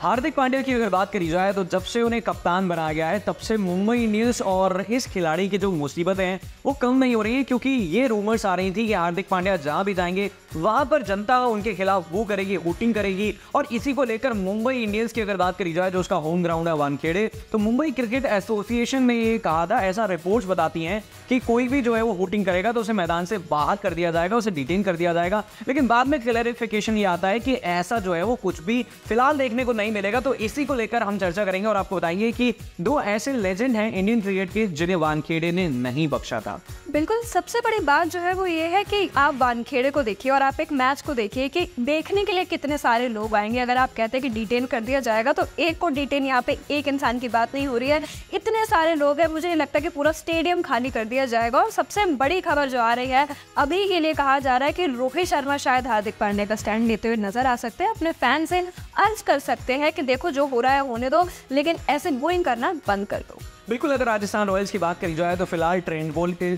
हार्दिक पांड्या की अगर बात करी जाए तो जब से उन्हें कप्तान बनाया गया है तब से मुंबई इंडियंस और इस खिलाड़ी की जो मुसीबतें हैं वो कम नहीं हो रही है, क्योंकि ये रूमर्स आ रही थी कि हार्दिक पांड्या जहां भी जाएंगे वहां पर जनता उनके खिलाफ वो करेगी, वोटिंग करेगी। और इसी को लेकर मुंबई इंडियंस की अगर बात करी जाए जो उसका होम ग्राउंड है वानखेड़े, तो मुंबई क्रिकेट एसोसिएशन ने ये कहा था, ऐसा रिपोर्ट्स बताती हैं कि कोई भी जो है वो वोटिंग करेगा तो उसे मैदान से बाहर कर दिया जाएगा, उसे डिटेन कर दिया जाएगा। लेकिन बाद में क्लैरिफिकेशन ये आता है कि ऐसा जो है वो कुछ भी फिलहाल देखने को नहीं मिलेगा। तो इसी को लेकर हम चर्चा करेंगे और आपको बताएंगे कि दो ऐसे लेजेंड हैं इंडियन क्रिकेट के जिन्हें वानखेड़े ने नहीं बख्शा था। बिल्कुल, सबसे बड़ी बात जो है वो ये है कि आप वानखेड़े को देखिए और आप एक मैच को देखिए कि देखने के लिए कितने सारे लोग आएंगे। अगर आप कहते हैं कि डिटेन कर दिया जाएगा तो एक को डिटेन, यहाँ पे एक इंसान की बात नहीं हो रही है, इतने सारे लोग हैं। मुझे लगता है कि पूरा स्टेडियम खाली कर दिया जाएगा। और सबसे बड़ी खबर जो आ रही है अभी के लिए, कहा जा रहा है कि रोहित शर्मा शायद हार्दिक पांड्या का स्टैंड लेते हुए नजर आ सकते हैं। अपने फैन से अर्ज कर सकते हैं कि देखो जो हो रहा है होने दो, लेकिन ऐसे बोइंग करना बंद कर दो। बिल्कुल, अगर राजस्थान रॉयल्स की बात करी जाए तो फिलहाल ट्रेंट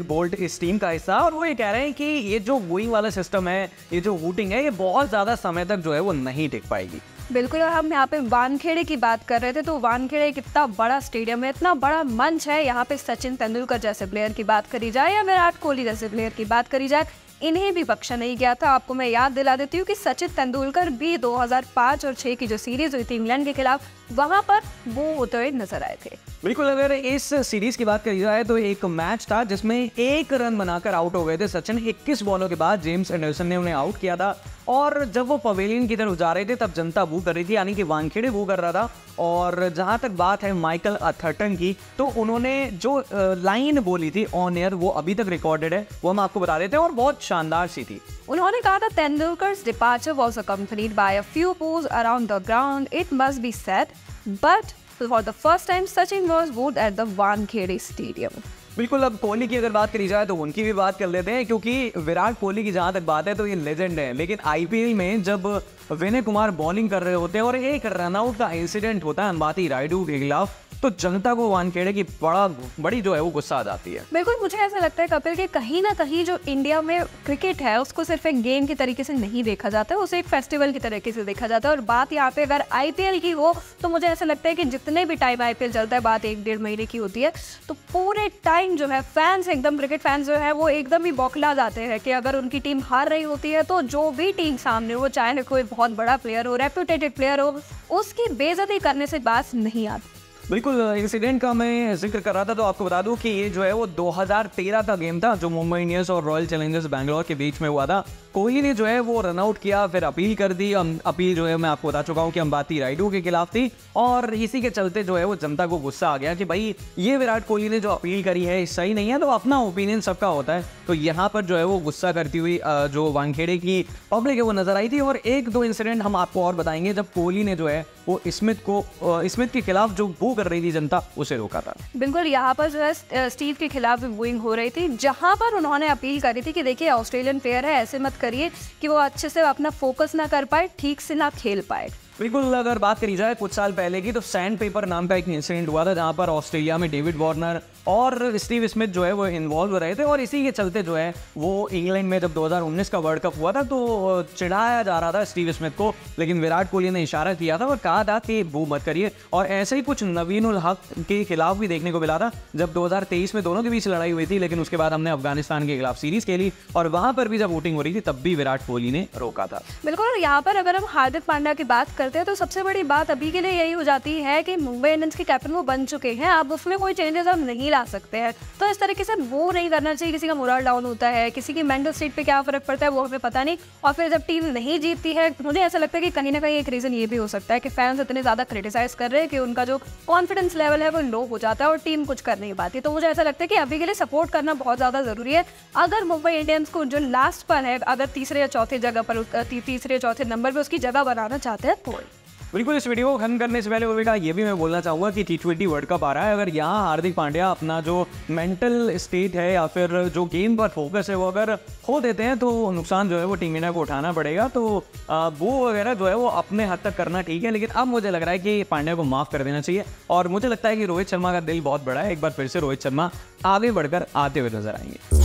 बोल्ट इस टीम का हिस्सा, और वो ये कह रहे हैं कि ये जो वोइंग वाला सिस्टम है, ये जो वोटिंग है, ये बहुत ज़्यादा समय तक जो है वो नहीं टिक पाएगी। बिल्कुल, और हम यहाँ पे वानखेड़े की बात कर रहे थे तो वानखेड़े एक इतना बड़ा स्टेडियम है, इतना बड़ा मंच है। यहाँ पे सचिन तेंदुलकर जैसे प्लेयर की बात करी जाए या विराट कोहली जैसे प्लेयर की बात करी जाए, इन्हें भी बख्शा नहीं गया था। आपको मैं याद दिला देती हूँ कि सचिन तेंदुलकर भी 2005 और 6 की जो सीरीज हुई थी इंग्लैंड के खिलाफ, वहां पर वो होते हुए नजर आए थे। बिल्कुल, अगर इस सीरीज की बात करी जाए तो एक मैच था जिसमें 1 रन बनाकर आउट हो गए थे सचिन। 21 बॉलों के बाद जेम्स एंडरसन ने उन्हें आउट किया था, और जब वो पवेलियन की तरफ जा रहे थे तब जनता बू कर रही थी, यानी कि वानखेड़े बू कर रहा था। और जहां तक बात है माइकल अथर्टन की, तो उन्होंने जो लाइन बोली थी ऑन एयर वो अभी तक रिकॉर्डेड है, वो हम आपको बता देते हैं, और बहुत शानदार सी थी। उन्होंने कहा था, Tendulkar's departure was accompanied by a few boos around the ground, it must be said, but for the first time Sachin was booed at the Wankhede stadium. बिल्कुल, अब कोहली की अगर बात करी जाए तो उनकी भी बात कर लेते हैं, क्योंकि विराट कोहली की जहां तक बात है तो ये लेजेंड है। लेकिन आईपीएल में जब विनय कुमार बॉलिंग कर रहे होते हैं और एक रनआउट का इंसिडेंट होता है अंबाती रायडू के खिलाफ, तो जनता को वानखेड़े की बड़ी जो है वो गुस्सा आ जाती है। बिल्कुल, मुझे ऐसा लगता है कपिल कि कहीं ना कहीं जो इंडिया में क्रिकेट है उसको सिर्फ एक गेम की तरीके से नहीं देखा जाता है, उसे एक फेस्टिवल की तरीके से देखा जाता है। और बात यहाँ पे अगर आईपीएल की हो तो मुझे ऐसा लगता है कि जितने भी टाइम आईपीएल चलता है, बात 1-1.5 महीने की होती है, तो पूरे टाइम जो है फैंस एकदम, क्रिकेट फैंस जो है वो एकदम ही बौखला जाते हैं कि अगर उनकी टीम हार रही होती है तो जो भी टीम सामने हो, चाहे कोई बहुत बड़ा प्लेयर हो, रेप्यूटेटेड प्लेयर हो, उसकी बेइज्जती करने से बात नहीं आती। बिल्कुल, इंसिडेंट का मैं जिक्र कर रहा था तो आपको बता दूं कि ये जो है वो 2013 का गेम था जो मुंबई इंडियंस और रॉयल चैलेंजर्स बैंगलोर के बीच में हुआ था। कोहली ने जो है वो रनआउट किया, फिर अपील कर दी। अपील जो है मैं आपको बता चुका हूँ कि अंबाती रायडू के खिलाफ थी, और इसी के चलते जो है वो जनता को गुस्सा आ गया कि भाई ये विराट कोहली ने जो अपील करी है सही नहीं है। तो अपना ओपिनियन सबका होता है, तो यहाँ पर जो है वो गुस्सा करती हुई जो वानखेड़े की पब्लिक है वो नजर आई थी। और 1-2 इंसिडेंट हम आपको और बताएंगे जब कोहली ने जो है वो स्मिथ के खिलाफ जो बू कर रही थी जनता, उसे रोका था। बिल्कुल, यहाँ पर जो है स्टीव के खिलाफ भी बूइंग हो रही थी, जहाँ पर उन्होंने अपील करी थी कि देखिए ऑस्ट्रेलियन प्लेयर है, ऐसे मत करिए कि वो अच्छे से अपना फोकस ना कर पाए, ठीक से ना खेल पाए। बिल्कुल, अगर बात करी जाए कुछ साल पहले की तो सैंड पेपर नाम का एक इंसिडेंट हुआ था जहां पर ऑस्ट्रेलिया में डेविड वार्नर और स्टीव स्मिथ जो है वो इन्वॉल्व हो रहे थे, और इसी के चलते जो है वो इंग्लैंड में जब 2019 का वर्ल्ड कप हुआ था तो चिढ़ाया जा रहा था स्टीव स्मिथ को। लेकिन विराट कोहली ने इशारा किया था और कहा था कि वो मत करिए। और ऐसे ही कुछ नवीन उल हक के खिलाफ भी देखने को मिला था जब 2023 में दोनों के बीच लड़ाई हुई थी, लेकिन उसके बाद हमने अफगानिस्तान के खिलाफ सीरीज खेली और वहां पर भी जब वोटिंग हो रही थी तब भी विराट कोहली ने रोका था। बिल्कुल, और यहाँ पर अगर हम हार्दिक पांड्या की बात करते हैं तो सबसे बड़ी बात अभी के लिए यही हो जाती है कि मुंबई इंडियंस के कैप्टन वो बन चुके हैं, अब उसमें कोई चेंजेस हम नहीं ला सकते हैं। तो इस तरीके से वो नहीं करना चाहिए। किसी का मोरल डाउन होता है, किसी की मेंटल स्टेट पे क्या फर्क पड़ता है वो हमें पता नहीं। और फिर जब टीम नहीं जीतती है, मुझे ऐसा लगता है कि कहीं ना कहीं एक रीज़न ये भी हो सकता है कि फैंस इतने ज़्यादा क्रिटिसाइज कर रहे हैं कि उनका जो कॉन्फिडेंस लेवल है वो लो हो जाता है और टीम कुछ कर नहीं पाती। तो मुझे ऐसा लगता है कि अभी के लिए सपोर्ट करना बहुत ज़्यादा ज़रूरी है। अगर मुंबई इंडियंस को जो लास्ट पर है, अगर तीसरे या चौथे जगह पर, तीसरे चौथे नंबर पर उसकी जगह बनाना चाहते हैं तो। बिल्कुल, इस वीडियो को खत्म करने से पहले विवेका ये भी मैं बोलना चाहूँगा कि T20 वर्ल्ड कप आ रहा है। अगर यहाँ हार्दिक पांड्या अपना जो मेंटल स्टेट है या फिर जो गेम पर फोकस है वो अगर खो देते हैं तो नुकसान जो है वो टीम इंडिया को उठाना पड़ेगा। तो वो वगैरह जो है वो अपने हद तक करना ठीक है, लेकिन अब मुझे लग रहा है कि पांड्या को माफ़ कर देना चाहिए। और मुझे लगता है कि रोहित शर्मा का दिल बहुत बड़ा है, एक बार फिर से रोहित शर्मा आगे बढ़कर आते हुए नजर आएंगे।